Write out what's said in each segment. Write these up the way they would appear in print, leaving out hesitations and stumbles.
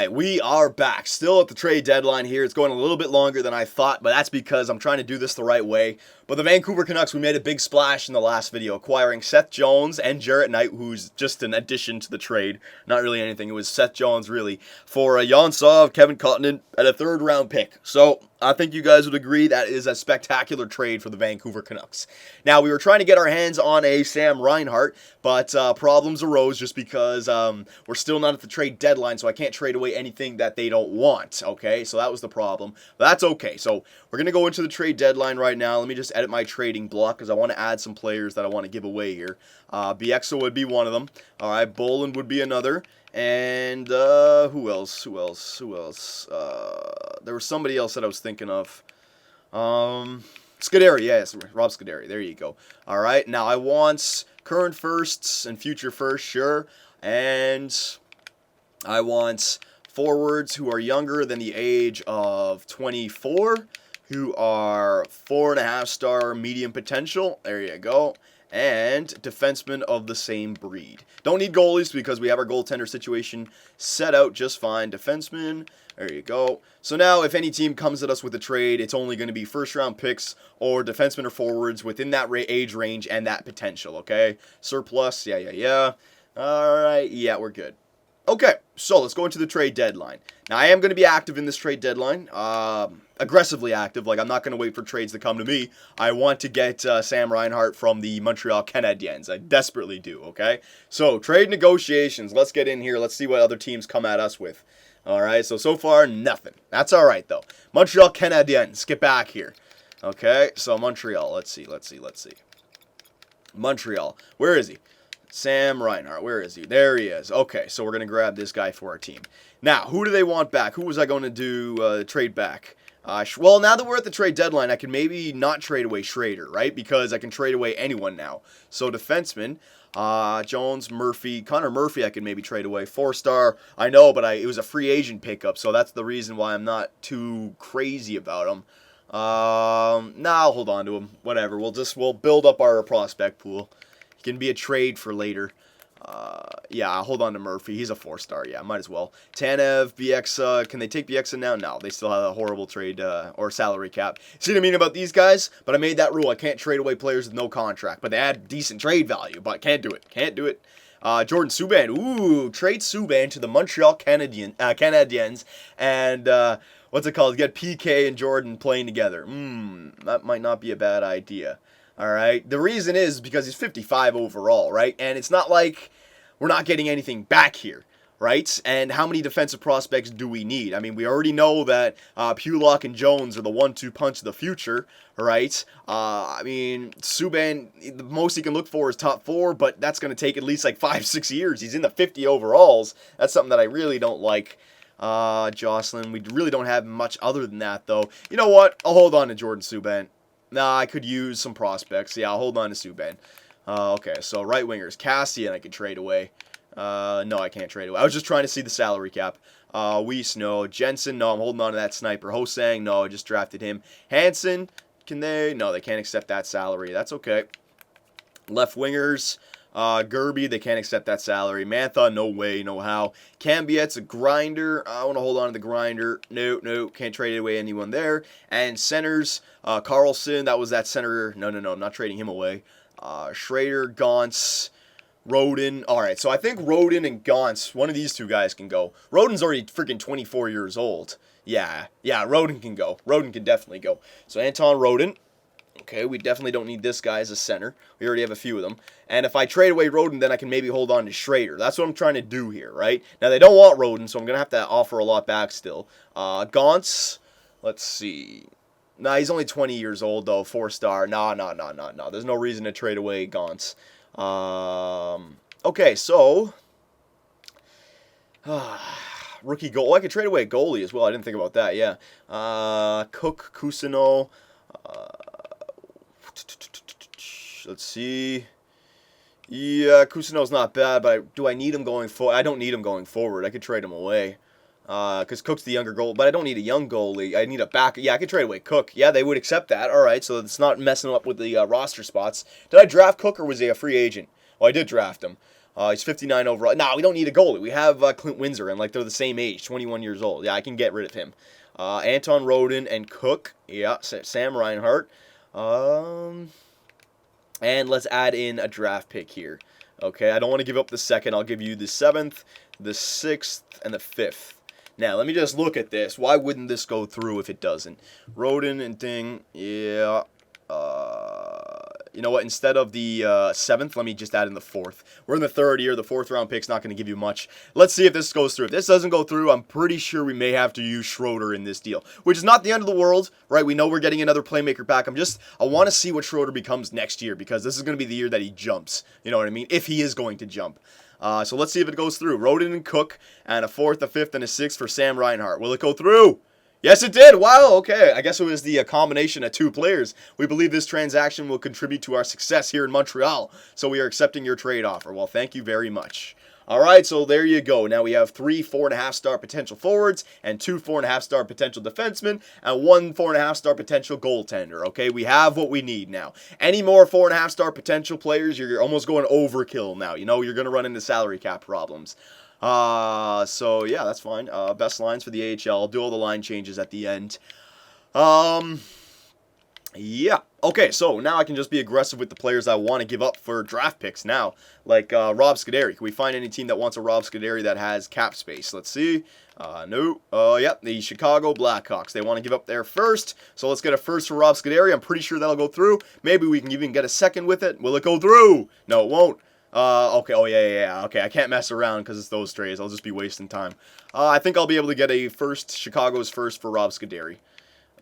right, we are back. Still at the trade deadline here. It's going a little bit longer than I thought, but that's because I'm trying to do this the right way. But the Vancouver Canucks, we made a big splash in the last video, acquiring Seth Jones and Jarrett Knight, who's just an addition to the trade. Not really anything. It was Seth Jones, really, for a Yansov, Kevin Cottonen, and a third-round pick. So I think you guys would agree that is a spectacular trade for the Vancouver Canucks. Now, we were trying to get our hands on a Sam Reinhart, but problems arose just because we're still not at the trade deadline, so I can't trade away anything that they don't want, okay? So that was the problem. But that's okay. So we're going to go into the trade deadline right now. Let me just edit my trading block because I want to add some players that I want to give away here. Bieksa would be one of them. All right, Bolin would be another. And who else? There was somebody else that I was thinking of. Scuderi, yes, Rob Scuderi. There you go. All right, now I want current firsts and future firsts, sure. And I want forwards who are younger than the age of 24, who are 4.5-star medium potential. There you go. And defensemen of the same breed. Don't need goalies because we have our goaltender situation set out just fine. Defensemen, there you go. So now if any team comes at us with a trade, it's only going to be first-round picks or defensemen or forwards within that age range and that potential, okay? Surplus, yeah. All right, yeah, we're good. Okay, so let's go into the trade deadline. Now, I am going to be active in this trade deadline, aggressively active. Like, I'm not going to wait for trades to come to me. I want to get Sam Reinhart from the Montreal Canadiens. I desperately do, okay? So, trade negotiations. Let's get in here. Let's see what other teams come at us with. All right, so far, nothing. That's all right, though. Montreal Canadiens, get back here. Okay, so Montreal. Let's see. Montreal. Where is he? Sam Reinhart, where is he? There he is. Okay, so we're going to grab this guy for our team. Now, who do they want back? Who was I going to do trade back? Well, now that we're at the trade deadline, I can maybe not trade away Schrader, right? Because I can trade away anyone now. So, defenseman, Jones, Murphy, Connor Murphy I can maybe trade away. 4-star, I know, but it was a free agent pickup, so that's the reason why I'm not too crazy about him. I'll hold on to him. Whatever, we'll build up our prospect pool. It can be a trade for later. Yeah, I'll hold on to Murphy. He's a 4-star. Yeah, might as well. Tanev, Bieksa. Can they take Bieksa now? No, they still have a horrible trade or salary cap. See what I mean about these guys? But I made that rule. I can't trade away players with no contract. But they add decent trade value. But can't do it. Jordan Subban. Ooh, trade Subban to the Montreal Canadiens. And what's it called? Get PK and Jordan playing together. That might not be a bad idea. All right. The reason is because he's 55 overall, right? And it's not like we're not getting anything back here, right? And how many defensive prospects do we need? I mean, we already know that Pulock and Jones are the 1-2 punch of the future, right? I mean, Subban, the most he can look for is top 4, but that's going to take at least like 5-6 years. He's in the 50 overalls. That's something that I really don't like. Jocelyn, we really don't have much other than that, though. You know what? I'll hold on to Jordan Subban. Nah, I could use some prospects. Yeah, I'll hold on to Subban. Okay, so right wingers. Cassian I could trade away. No, I can't trade away. I was just trying to see the salary cap. Weiss, no. Jensen, no, I'm holding on to that sniper. Hosang, no, I just drafted him. Hansen, can they? No, they can't accept that salary. That's okay. Left wingers. Gerby, they can't accept that salary. Mantha, no way, no how. Cambiet's a grinder. I want to hold on to the grinder. No, can't trade away anyone there. And centers, Carlson, that was that center. No, I'm not trading him away. Schrader, Gauntz, Roden. All right, so I think Roden and Gauntz, one of these two guys can go. Roden's already freaking 24 years old. Yeah, Roden can go. Roden can definitely go. So Anton Roden. Okay, we definitely don't need this guy as a center. We already have a few of them. And if I trade away Roden, then I can maybe hold on to Schrader. That's what I'm trying to do here, right? Now, they don't want Roden, so I'm going to have to offer a lot back still. Gauntz, let's see. Nah, he's only 20 years old, though. 4-star. No. There's no reason to trade away Gauntz. Okay, so... rookie goal. I could trade away a goalie as well. I didn't think about that, yeah. Cook, Kusino... let's see. Yeah, Kusino's not bad, but do I need him going forward? I don't need him going forward. I could trade him away. Because Cook's the younger goalie, but I don't need a young goalie. I need a back. Yeah, I could trade away Cook. Yeah, they would accept that. All right, so it's not messing up with the roster spots. Did I draft Cook or was he a free agent? Well, I did draft him. He's 59 overall. Nah, we don't need a goalie. We have Clint Windsor, and like they're the same age, 21 years old. Yeah, I can get rid of him. Anton Rodin and Cook. Yeah, Sam Reinhart. And let's add in a draft pick here. Okay, I don't want to give up the second. I'll give you the 7th, the 6th, and the 5th. Now, let me just look at this. Why wouldn't this go through if it doesn't? Rodin and Ding, yeah. You know what? Instead of the 7th, let me just add in the 4th. We're in the 3rd year. The 4th round pick's not going to give you much. Let's see if this goes through. If this doesn't go through, I'm pretty sure we may have to use Schroeder in this deal, which is not the end of the world, right? We know we're getting another playmaker back. I want to see what Schroeder becomes next year, because this is going to be the year that he jumps. You know what I mean? If he is going to jump. So let's see if it goes through. Rodin and Cook, and a 4th, a 5th, and a 6th for Sam Reinhart. Will it go through? Yes, it did. Wow, okay. I guess it was the combination of 2 players. We believe this transaction will contribute to our success here in Montreal, so we are accepting your trade offer. Well, thank you very much. All right, so there you go. Now we have 3 4.5-star potential forwards and 2 4.5-star potential defensemen and 1 4.5-star potential goaltender. Okay, we have what we need now. Any more 4.5-star potential players, you're almost going overkill now. You know, you're going to run into salary cap problems. So yeah, that's fine. Best lines for the AHL. I'll do all the line changes at the end. Yeah. Okay, so now I can just be aggressive with the players I want to give up for draft picks now. Like Rob Scuderi. Can we find any team that wants a Rob Scuderi that has cap space? Let's see. No. Yep, the Chicago Blackhawks. They want to give up their first. So let's get a first for Rob Scuderi. I'm pretty sure that'll go through. Maybe we can even get a second with it. Will it go through? No, it won't. Okay, oh yeah, okay, I can't mess around because it's those trades. I'll just be wasting time. I think I'll be able to get a first, Chicago's first for Rob Scuderi.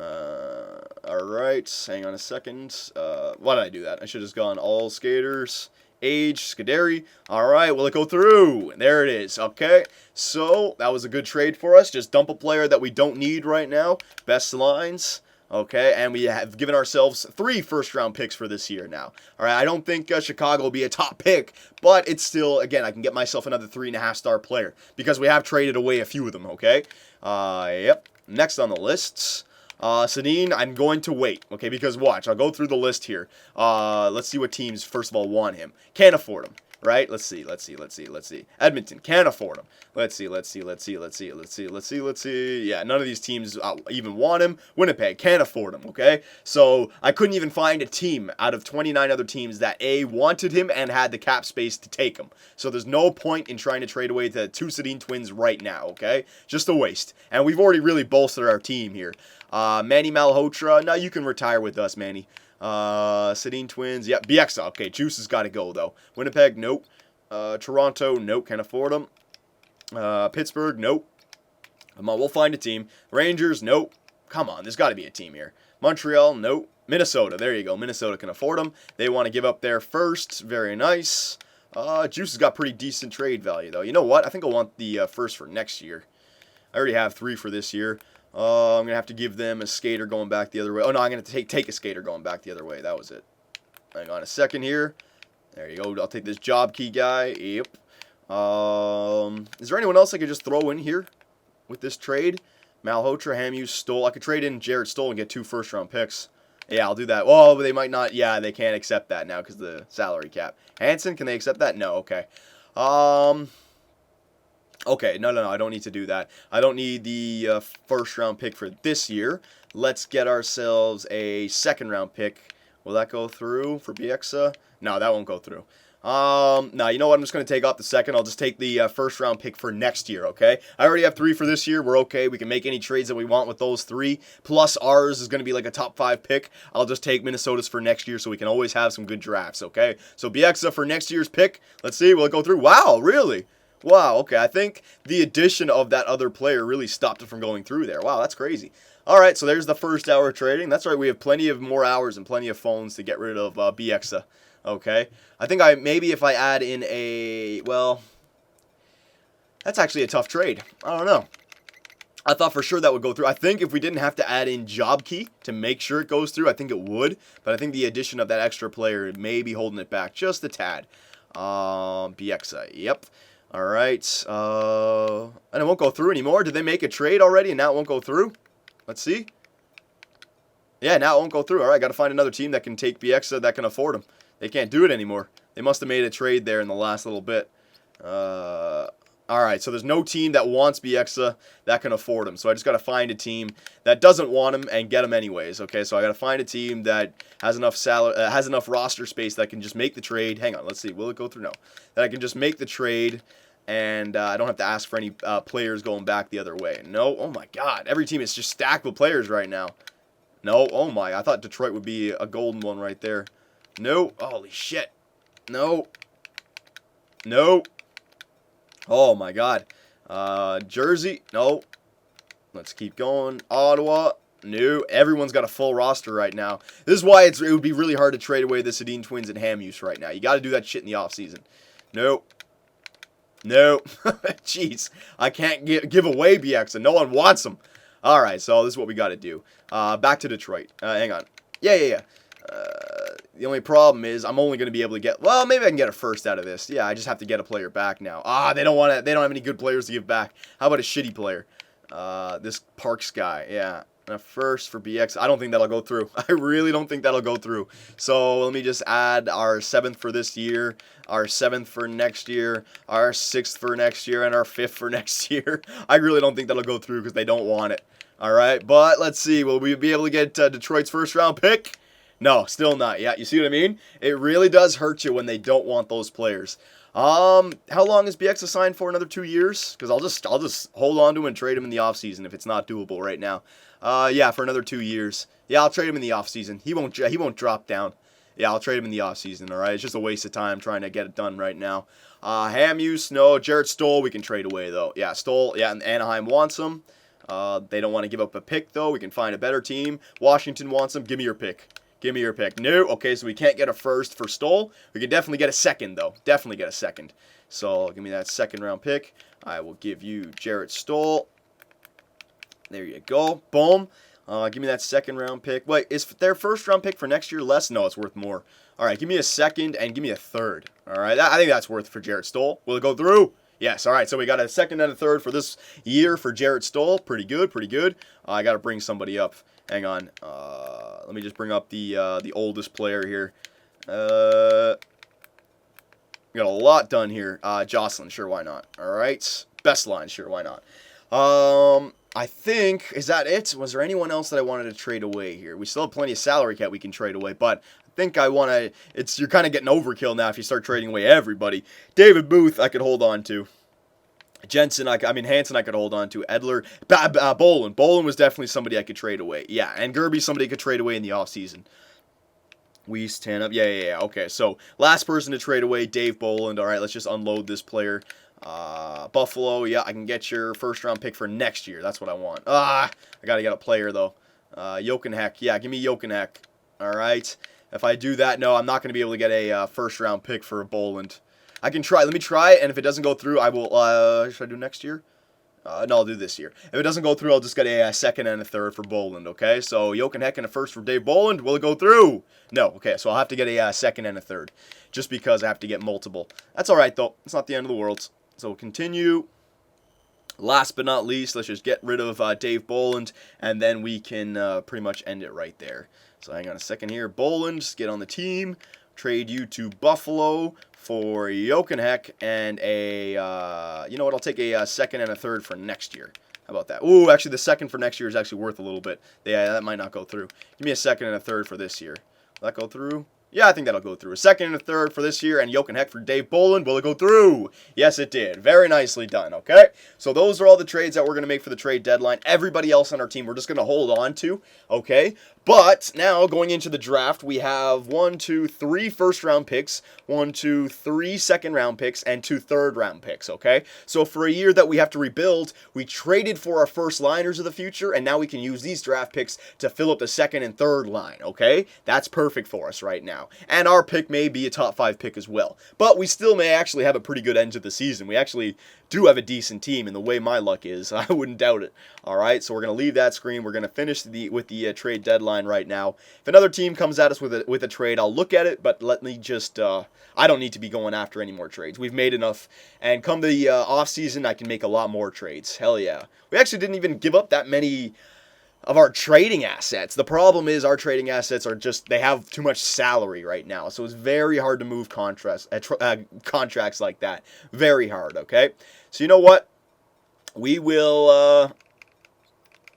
Alright, hang on a second. Why did I do that? I should have just gone all skaters, age, Scuderi. Alright, will it go through? There it is, okay. So, that was a good trade for us. Just dump a player that we don't need right now. Best lines. Okay, and we have given ourselves 3 first-round picks for this year now. All right, I don't think Chicago will be a top pick, but it's still, again, I can get myself another 3.5-star player because we have traded away a few of them, okay? Yep. Next on the lists, Sedin, I'm going to wait, okay, because watch, I'll go through the list here. Let's see what teams, first of all, want him. Can't afford him. Right? Let's see. Edmonton can't afford him. Let's see. Yeah, none of these teams even want him. Winnipeg can't afford him, okay? So, I couldn't even find a team out of 29 other teams that A, wanted him and had the cap space to take him. So, there's no point in trying to trade away the 2 Sedin twins right now, okay? Just a waste. And we've already really bolstered our team here. Manny Malhotra, no, you can retire with us, Manny. Sedin twins. Yep, Bieksa. Okay, Juice has got to go, though. Winnipeg, nope. Toronto, nope. Can't afford them. Pittsburgh, nope. Come on, we'll find a team. Rangers, nope. Come on, there's got to be a team here. Montreal, nope. Minnesota, there you go. Minnesota can afford them. They want to give up their first. Very nice. Juice has got pretty decent trade value, though. You know what? I think I want the first for next year. I already have 3 for this year. I'm going to have to give them a skater going back the other way. Oh, no, I'm going to take a skater going back the other way. That was it. Hang on a second here. There you go. I'll take this job key guy. Yep. Is there anyone else I could just throw in here with this trade? Malhotra, Hamuse, Stoll. I could trade in Jared Stoll and get 2 first-round picks. Yeah, I'll do that. Oh, but they might not. Yeah, they can't accept that now because of the salary cap. Hansen, can they accept that? No, okay. Okay, no, I don't need to do that. I don't need the first-round pick for this year. Let's get ourselves a second-round pick. Will that go through for Bieksa? No, that won't go through. No, you know what? I'm just going to take off the second. I'll just take the first-round pick for next year, okay? I already have 3 for this year. We're okay. We can make any trades that we want with those 3. Plus, ours is going to be like a top 5 pick. I'll just take Minnesota's for next year so we can always have some good drafts, okay? So, Bieksa for next year's pick. Let's see. Will it go through? Wow, really? Wow, okay. I think the addition of that other player really stopped it from going through there. Wow, that's crazy. All right, so there's the first hour of trading. That's right, we have plenty of more hours and plenty of phones to get rid of Bieksa. Okay, I think maybe if I add in a, well, that's actually a tough trade. I don't know. I thought for sure that would go through. I think if we didn't have to add in job key to make sure it goes through, I think it would. But I think the addition of that extra player may be holding it back just a tad. Bieksa, yep. All right, and it won't go through anymore. Did they make a trade already and now it won't go through? Let's see. Yeah, now it won't go through. All right, got to find another team that can take Bieksa that can afford him. They can't do it anymore. They must have made a trade there in the last little bit. Alright, so there's no team that wants Bieksa that can afford him. So I just got to find a team that doesn't want him and get him anyways. Okay, so I got to find a team that has enough has enough roster space that can just make the trade. Hang on, let's see. Will it go through? No. That I can just make the trade and I don't have to ask for any players going back the other way. No. Oh my god. Every team is just stacked with players right now. No. Oh my. I thought Detroit would be a golden one right there. No. Holy shit. No. No. Oh, my God. Jersey. No. Let's keep going. Ottawa. No. Everyone's got a full roster right now. This is why it would be really hard to trade away the Sedin Twins and Hamuse right now. You got to do that shit in the offseason. No. No. Jeez. I can't give away BX, and no one wants them. All right, so this is what we got to do. Back to Detroit. Hang on. Yeah. The only problem is I'm only going to be able to get, well, maybe I can get a first out of this. Yeah, I just have to get a player back now. They don't want to, they don't have any good players to give back. How about a shitty player? This Parks guy, yeah. And a first for BX. I don't think that'll go through. I really don't think that'll go through. So let me just add our 7th for this year, our 7th for next year, our 6th for next year, and our 5th for next year. I really don't think that'll go through because they don't want it. All right, but let's see. Will we be able to get Detroit's first round pick? No, still not. Yeah, you see what I mean? It really does hurt you when they don't want those players. How long is BX assigned for? Another 2 years? Because I'll just hold on to him and trade him in the offseason if it's not doable right now. Yeah, for another 2 years. Yeah, I'll trade him in the offseason. He won't drop down. Yeah, I'll trade him in the offseason, all right? It's just a waste of time trying to get it done right now. Hamuse, no. Jarrett Stoll, we can trade away, though. Yeah, Stoll, yeah, and Anaheim wants him. They don't want to give up a pick, though. We can find a better team. Washington wants him. Give me your pick. Give me your pick. No. Okay, so we can't get a first for Stoll. We can definitely get a second, though. Definitely get a second. So give me that second round pick. I will give you Jarrett Stoll. There you go. Boom. Give me that second round pick. Wait, is their first round pick for next year less? No, it's worth more. All right, give me a second and give me a third. All right, I think that's worth for Jarrett Stoll. Will it go through? Yes. All right, so we got a second and a third for this year for Jarrett Stoll. Pretty good, pretty good. I got to bring somebody up. Hang on. Let me just bring up the oldest player here. We got a lot done here. Jocelyn, sure, why not? All right. Best line, sure, why not? I think, is that it? Was there anyone else that I wanted to trade away here? We still have plenty of salary cap we can trade away, but I think I want to, you're kind of getting overkill now if you start trading away everybody. David Booth, I could hold on to. Jensen, Hansen I could hold on to. Edler, Bolin. Bolin was definitely somebody I could trade away. Yeah, and Gerby, somebody I could trade away in the offseason. Weiss, Tanup, yeah. Okay, so last person to trade away, Dave Boland. All right, let's just unload this player. Buffalo, yeah, I can get your first round pick for next year. That's what I want. I got to get a player, though. Jokenheck, yeah, give me Jokenheck. All right. If I do that, no, I'm not going to be able to get a first round pick for Boland. I can try. Let me try it, and if it doesn't go through, I will, should I do next year? No, I'll do this year. If it doesn't go through, I'll just get a second and a third for Boland, okay? So, Jokenheck and a first for Dave Boland. Will it go through? No. Okay, so I'll have to get a second and a third, just because I have to get multiple. That's all right, though. It's not the end of the world. So, we'll continue. Last but not least, let's just get rid of Dave Boland, and then we can pretty much end it right there. So, hang on a second here. Boland, just get on the team. Trade you to Buffalo for Jokenheck and you know what, I'll take a second and a third for next year. How about that? Ooh, actually, the second for next year is actually worth a little bit. Yeah, that might not go through. Give me a second and a third for this year. Will that go through? Yeah, I think that'll go through. A second and a third for this year, and Jokenheck for Dave Boland. Will it go through? Yes, it did. Very nicely done, okay? So those are all the trades that we're going to make for the trade deadline. Everybody else on our team, we're just going to hold on to, okay? But now, going into the draft, we have 1, 2, 3 first-round picks, 1, 2, 3 second-round picks, and 2 third-round picks, okay? So for a year that we have to rebuild, we traded for our first liners of the future, and now we can use these draft picks to fill up the second and third line, okay? That's perfect for us right now. And our pick may be a top 5 pick as well. But we still may actually have a pretty good end to the season. We actually do have a decent team, and the way my luck is, I wouldn't doubt it. All right, so we're going to leave that screen. We're going to finish with the trade deadline right now. If another team comes at us with a trade, I'll look at it, but let me just, I don't need to be going after any more trades. We've made enough, and come the offseason, I can make a lot more trades. Hell yeah. We actually didn't even give up that many of our trading assets. The problem is our trading assets are just, they have too much salary right now. So it's very hard to move contracts like that. Very hard, okay? So you know what? We will,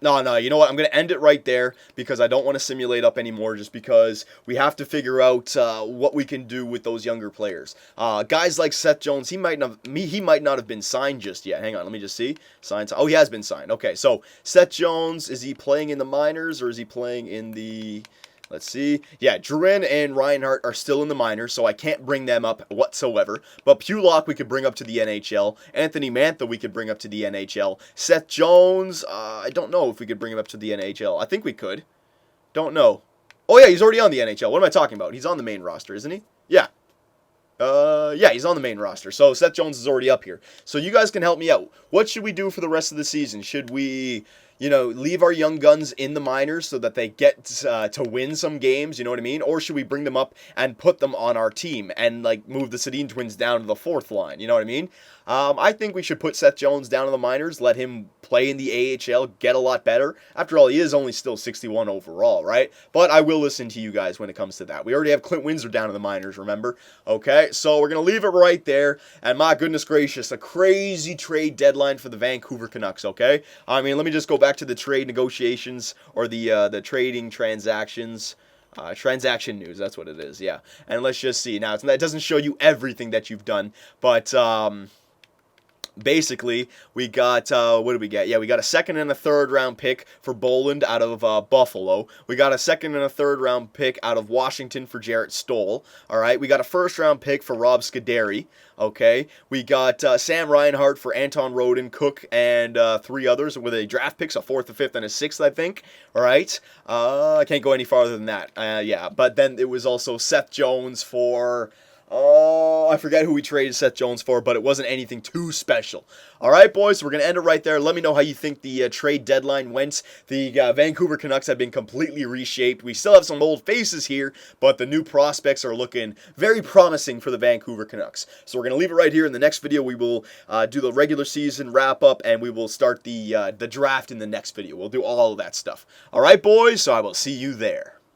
no, you know what? I'm going to end it right there because I don't want to simulate up anymore just because we have to figure out what we can do with those younger players. Guys like Seth Jones, he might not have been signed just yet. Hang on, let me just see. Signed. Oh, he has been signed. Okay, so Seth Jones, is he playing in the minors or is he playing in the... Let's see. Yeah, Drouin and Reinhart are still in the minors, so I can't bring them up whatsoever. But Pulock we could bring up to the NHL. Anthony Mantha we could bring up to the NHL. Seth Jones, I don't know if we could bring him up to the NHL. I think we could. Don't know. Oh, yeah, he's already on the NHL. What am I talking about? He's on the main roster, isn't he? Yeah. Yeah, he's on the main roster. So Seth Jones is already up here. So you guys can help me out. What should we do for the rest of the season? Should we... leave our young guns in the minors so that they get to win some games, you know what I mean? Or should we bring them up and put them on our team and, move the Sedin twins down to the fourth line, you know what I mean? I think we should put Seth Jones down in the minors, let him play in the AHL, get a lot better. After all, he is only still 61 overall, right? But I will listen to you guys when it comes to that. We already have Clint Windsor down in the minors, remember? Okay, so we're going to leave it right there. And my goodness gracious, a crazy trade deadline for the Vancouver Canucks, okay? I mean, let me just go back to the trade negotiations or the trading transactions. Transaction news, that's what it is, yeah. And let's just see. Now, it doesn't show you everything that you've done, but... basically, we got, what did we get? Yeah, we got a second and a third round pick for Boland out of Buffalo. We got a second and a third round pick out of Washington for Jarrett Stoll. All right, we got a first round pick for Rob Scuderi. Okay, we got Sam Reinhart for Anton Rodin, Cook, and 3 others with a draft picks, a 4th, a 5th, and a 6th, I think. All right, I can't go any farther than that. Yeah, but then it was also Seth Jones for... Oh, I forget who we traded Seth Jones for, but it wasn't anything too special. All right, boys, so we're going to end it right there. Let me know how you think the trade deadline went. The Vancouver Canucks have been completely reshaped. We still have some old faces here, but the new prospects are looking very promising for the Vancouver Canucks. So we're going to leave it right here. In the next video, we will do the regular season wrap-up, and we will start the draft in the next video. We'll do all of that stuff. All right, boys, so I will see you there.